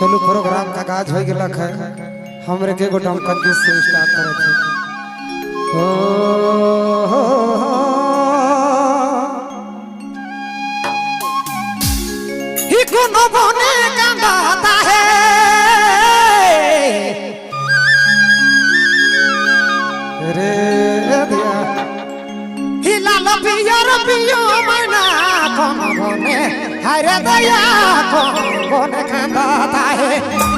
चलो प्रोग्राम का गाज हो गया है हमरे के गोटा कंजूस से स्टार्ट करे थे ही कोनो बने कांदाता है रे दिया ही लाल पियो मैना कोनो बने हरे दया कोनो बने कांदाता है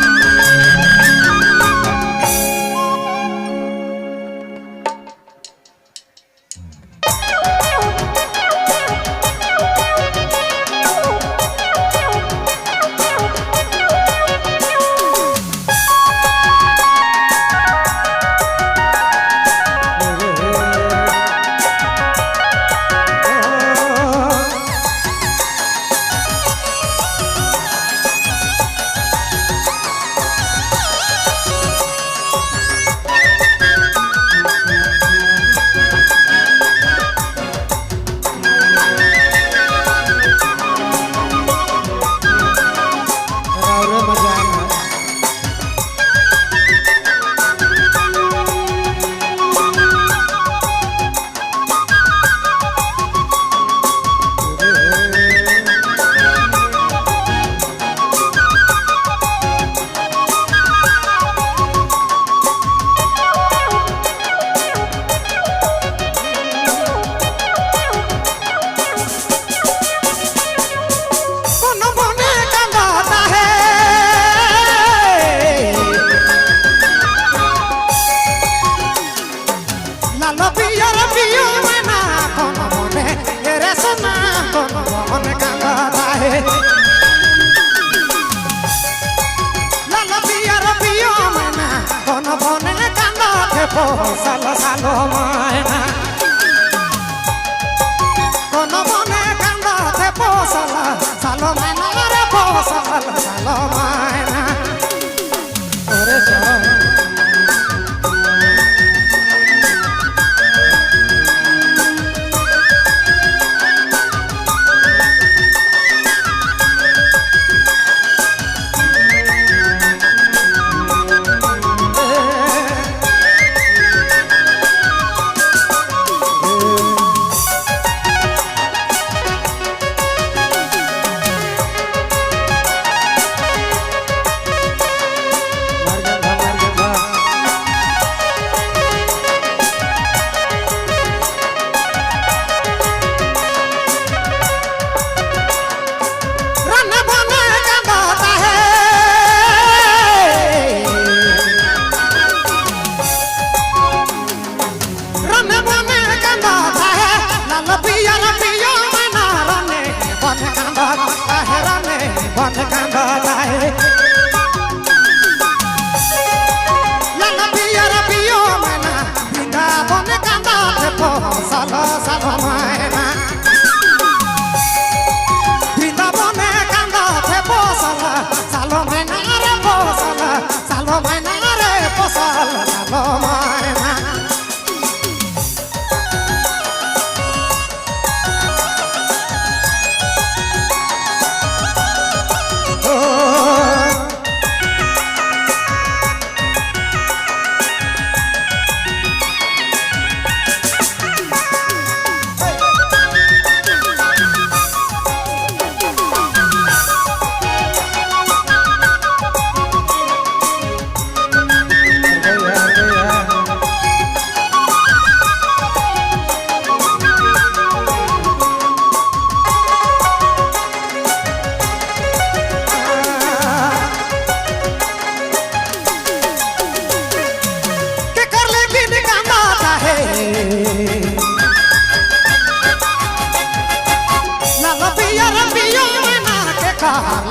सालो सालो मायना कोनो बने कांदा थे पोसला सालो मायना रे पोसला सालो मायना अरे चल सालो सालो मायना वृंदावने कांदा थे पोसला सालो मायना रे पोसला सालो मायना रे पोसला सालो मायना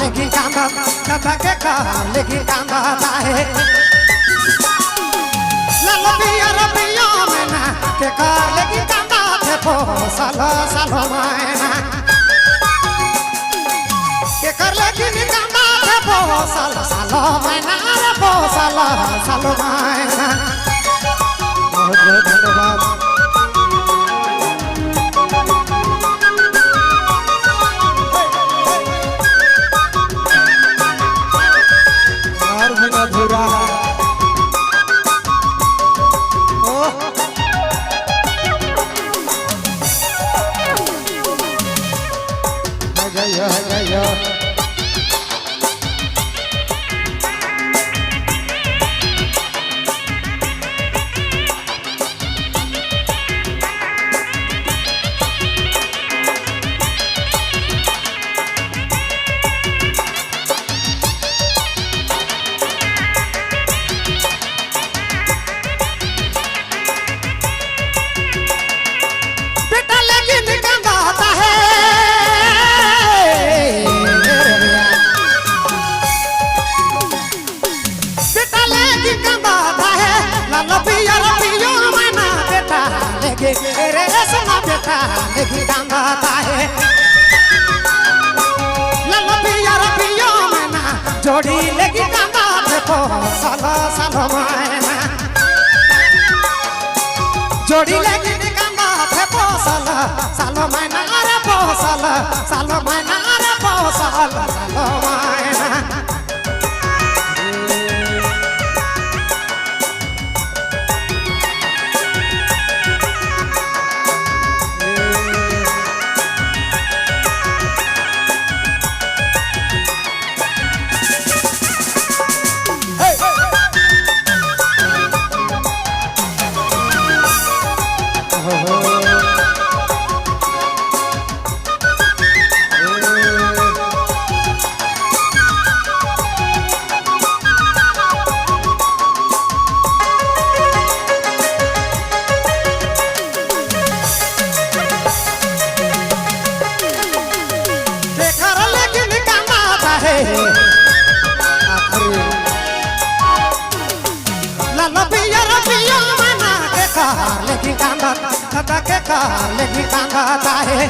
लेकिन कांदा कथा के कार लेकिन कांदा है लाल पिया में ना के कार लेकिन कांदा थे पो सालो सालो मायना के कर लेकिन कांदा थे पो सालो सालो मायना रे पो सालो सालो मायना बहुत बहुत धन्यवाद बेटा लेगी कांदा है लाला पिया पियो मैना जोड़ी लेगी कांदा थे पोसल सालो मैना जोड़ी लेगी कांदा थे पोसल सालो मैना रे पोसल सालो मैना रे पोसल सालो मैना लाला पिया पिया मना के कार लेकिन कांदा दादा के कार लेकिन कांदा है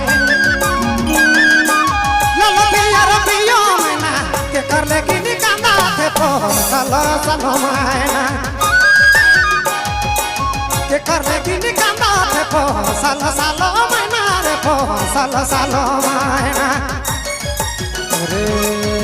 लाला पिया मना के कर लेकिन कांदा थे पोसल सालो मैना के कर लेकिन कांदा थे पोसल सालो मैना रे पोसल सालो मैना अरे